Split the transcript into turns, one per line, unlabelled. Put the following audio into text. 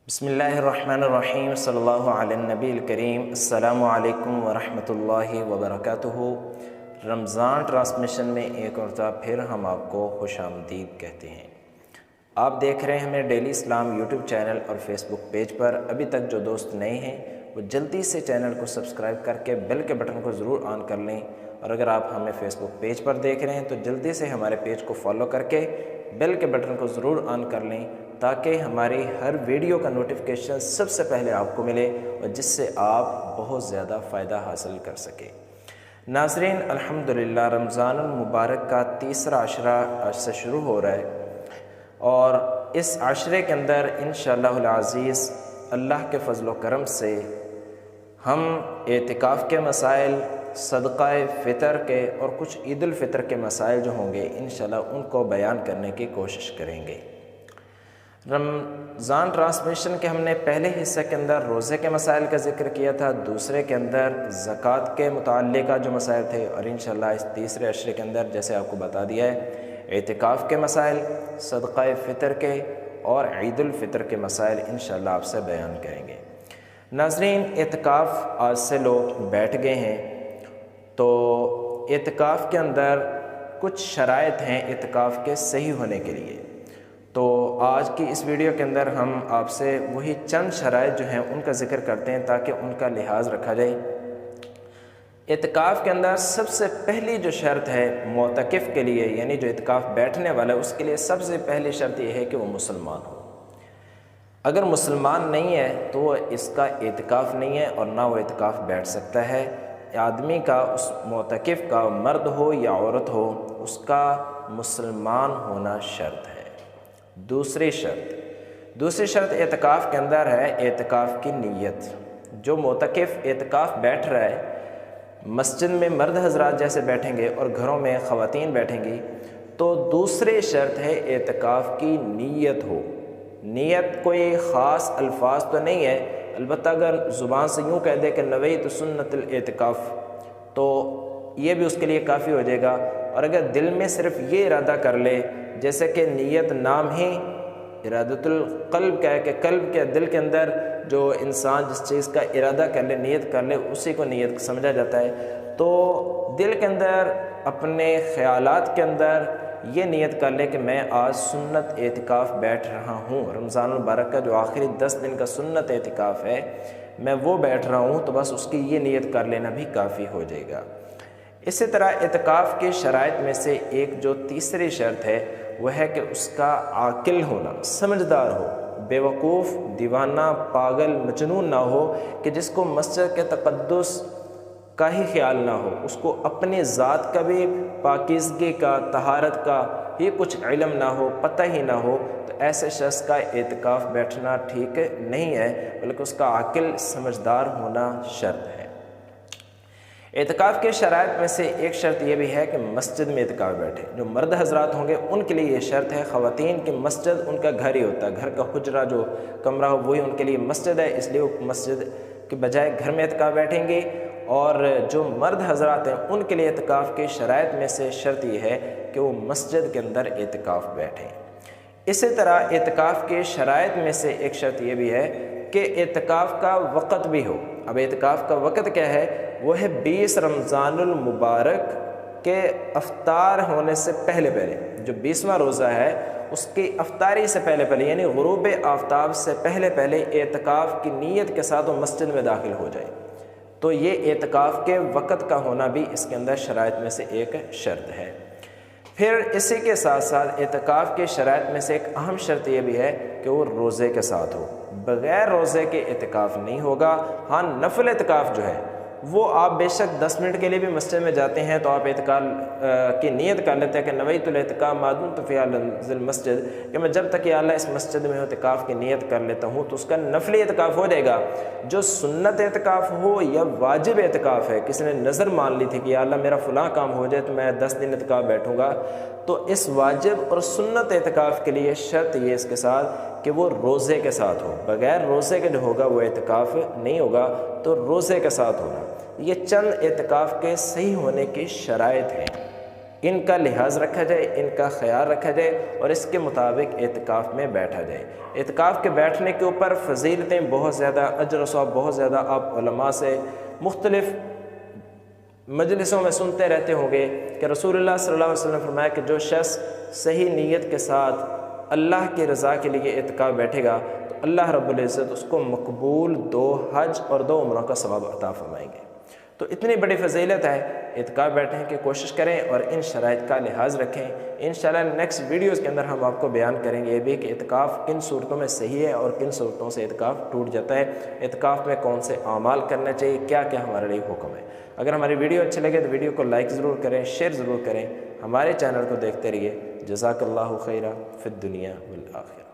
بسم اللہ الرحمن الرحیم صلی اللہ علی النبی الکریم السلام علیکم ورحمۃ اللہ وبرکاتہ۔ رمضان ٹرانسمیشن میں ایک مرتبہ پھر ہم آپ کو خوش آمدید کہتے ہیں۔ آپ دیکھ رہے ہیں ہمیں ڈیلی اسلام یوٹیوب چینل اور فیس بک پیج پر۔ ابھی تک جو دوست نئے ہیں وہ جلدی سے چینل کو سبسکرائب کر کے بیل کے بٹن کو ضرور آن کر لیں، اور اگر آپ ہمیں فیس بک پیج پر دیکھ رہے ہیں تو جلدی سے ہمارے پیج کو فالو کر کے بیل کے بٹن کو ضرور آن کر لیں، تاکہ ہماری ہر ویڈیو کا نوٹیفیکیشن سب سے پہلے آپ کو ملے اور جس سے آپ بہت زیادہ فائدہ حاصل کر سکیں۔ ناظرین، الحمدللہ رمضان المبارک کا تیسرا عشرہ آج سے شروع ہو رہا ہے، اور اس عشرے کے اندر انشاءاللہ العزیز اللہ کے فضل و کرم سے ہم اعتکاف کے مسائل، صدقہ فطر کے اور کچھ عید الفطر کے مسائل جو ہوں گے انشاءاللہ ان کو بیان کرنے کی کوشش کریں گے۔ رمضان ٹرانسمیشن کے ہم نے پہلے حصے کے اندر روزے کے مسائل کا ذکر کیا تھا، دوسرے کے اندر زکوٰۃ کے متعلقہ جو مسائل تھے، اور انشاءاللہ اس تیسرے عشرے کے اندر جیسے آپ کو بتا دیا ہے اعتکاف کے مسائل، صدقہ فطر کے اور عید الفطر کے مسائل انشاءاللہ آپ سے بیان کریں گے۔ ناظرین، اعتکاف آج سے لوگ بیٹھ گئے ہیں، تو اعتکاف کے اندر کچھ شرائط ہیں اعتکاف کے صحیح ہونے کے لیے، تو آج کی اس ویڈیو کے اندر ہم آپ سے وہی چند شرائط جو ہیں ان کا ذکر کرتے ہیں تاکہ ان کا لحاظ رکھا جائے۔ اعتکاف کے اندر سب سے پہلی جو شرط ہے معتکف کے لیے، یعنی جو اعتکاف بیٹھنے والا ہے، اس کے لیے سب سے پہلی شرط یہ ہے کہ وہ مسلمان ہو۔ اگر مسلمان نہیں ہے تو وہ اس کا اعتکاف نہیں ہے اور نہ وہ اعتکاف بیٹھ سکتا ہے۔ آدمی کا، اس معتکف کا، مرد ہو یا عورت ہو، اس کا مسلمان ہونا شرط ہے۔ دوسری شرط اعتکاف کے اندر ہے اعتکاف کی نیت۔ جو معتکف اعتکاف بیٹھ رہا ہے، مسجد میں مرد حضرات جیسے بیٹھیں گے اور گھروں میں خواتین بیٹھیں گی، تو دوسری شرط ہے اعتکاف کی نیت ہو۔ نیت کوئی خاص الفاظ تو نہیں ہے، البتہ اگر زبان سے یوں کہہ دے کہ نویت سنت الاعتکاف تو یہ بھی اس کے لیے کافی ہو جائے گا، اور اگر دل میں صرف یہ ارادہ کر لے، جیسے کہ نیت نام ہی ارادۃ القلب کا ہے کہ قلب کے دل کے اندر جو انسان جس چیز کا ارادہ کر لے، نیت کر لے، اسی کو نیت سمجھا جاتا ہے۔ تو دل کے اندر، اپنے خیالات کے اندر یہ نیت کر لے کہ میں آج سنت اعتکاف بیٹھ رہا ہوں، رمضان المبارک کا جو آخری 10 دن کا سنت اعتکاف ہے میں وہ بیٹھ رہا ہوں، تو بس اس کی یہ نیت کر لینا بھی کافی ہو جائے گا۔ اسی طرح اعتکاف کی شرائط میں سے ایک جو تیسری شرط ہے وہ ہے کہ اس کا عاقل ہونا، سمجھدار ہو، بے وقوف، دیوانہ، پاگل، مجنون نہ ہو کہ جس کو مسجد کے تقدس کا ہی خیال نہ ہو، اس کو اپنی ذات کا بھی، پاکیزگی کا، طہارت کا یہ کچھ علم نہ ہو، پتہ ہی نہ ہو، تو ایسے شخص کا اعتکاف بیٹھنا ٹھیک نہیں ہے، بلکہ اس کا عاقل، سمجھدار ہونا شرط ہے۔ اعتکاف کے شرائط میں سے ایک شرط یہ بھی ہے کہ مسجد میں اعتکاف بیٹھے۔ جو مرد حضرات ہوں گے ان کے لیے یہ شرط ہے، خواتین کی مسجد ان کا گھر ہی ہوتا ہے، گھر کا حجرہ جو کمرہ ہو وہی ان کے لیے مسجد ہے، اس لیے وہ مسجد کے بجائے گھر میں اعتکاف بیٹھیں گے۔ اور جو مرد حضرات ہیں ان کے لیے اعتکاف کی شرائط میں سے شرط یہ ہے کہ وہ مسجد کے اندر اعتکاف بیٹھیں۔ اسی طرح اعتکاف کے شرائط میں سے ایک شرط یہ بھی ہے کہ اعتکاف کا وقت بھی ہو۔ اب اعتکاف کا وقت کیا ہے؟ وہ ہے 20 رمضان المبارک کے افطار ہونے سے پہلے جو 20واں روزہ ہے اس کی افطاری سے پہلے یعنی غروب آفتاب سے پہلے اعتکاف کی نیت کے ساتھ وہ مسجد میں داخل ہو جائے، تو یہ اعتکاف کے وقت کا ہونا بھی اس کے اندر شرائط میں سے ایک شرط ہے۔ پھر اسی کے ساتھ ساتھ اعتکاف کے شرائط میں سے ایک اہم شرط یہ بھی ہے کہ وہ روزے کے ساتھ ہو۔ بغیر روزے کے اعتکاف نہیں ہوگا۔ ہاں، نفل اعتکاف جو ہے وہ آپ بے شک 10 منٹ کے لیے بھی مسجد میں جاتے ہیں تو آپ اعتکاف کی نیت کر لیتے ہیں کہ نویت الاعتکاف ما دمت فی هذه المسجد، کہ میں جب تک یا اللہ اس مسجد میں اعتکاف کی نیت کر لیتا ہوں، تو اس کا نفلی اعتکاف ہو جائے گا۔ جو سنت اعتکاف ہو یا واجب اعتکاف ہے، کسی نے نظر مان لی تھی کہ یا اللہ میرا فلاں کام ہو جائے تو میں 10 دن اعتکاف بیٹھوں گا، تو اس واجب اور سنت اعتکاف کے لیے شرط یہ اس کے ساتھ کہ وہ روزے کے ساتھ ہو۔ بغیر روزے کے جو ہوگا وہ اعتکاف نہیں ہوگا، تو روزے کے ساتھ ہونا۔ یہ چند اعتکاف کے صحیح ہونے کی شرائط ہیں۔ ان کا لحاظ رکھا جائے، ان کا خیال رکھا جائے اور اس کے مطابق اعتکاف میں بیٹھا جائے۔ اعتکاف کے بیٹھنے کے اوپر فضیلتیں بہت زیادہ، اجر و ثواب بہت زیادہ آپ علماء سے مختلف مجلسوں میں سنتے رہتے ہوں گے کہ رسول اللہ صلی اللہ علیہ وسلم نے فرمایا کہ جو شخص صحیح نیت کے ساتھ اللہ کی رضا کے لیے اعتکاف بیٹھے گا تو اللہ رب العزت اس کو مقبول 2 حج اور 2 عمروں کا ثواب عطا فرمائیں گے۔ تو اتنی بڑی فضیلت ہے، اعتکاف بیٹھنے کی کوشش کریں اور ان شرائط کا لحاظ رکھیں۔ انشاءاللہ نیکسٹ ویڈیوز کے اندر ہم آپ کو بیان کریں گے یہ بھی کہ اعتکاف کن صورتوں میں صحیح ہے اور کن صورتوں سے اعتکاف ٹوٹ جاتا ہے، اعتکاف میں کون سے اعمال کرنا چاہیے، کیا کیا ہمارے لیے حکم ہے۔ اگر ہماری ویڈیو اچھے لگے تو ویڈیو کو لائک ضرور کریں، شیئر ضرور کریں، ہمارے چینل کو دیکھتے رہیے۔ جزاک اللہ خیرہ فی الدنیا والآخرہ۔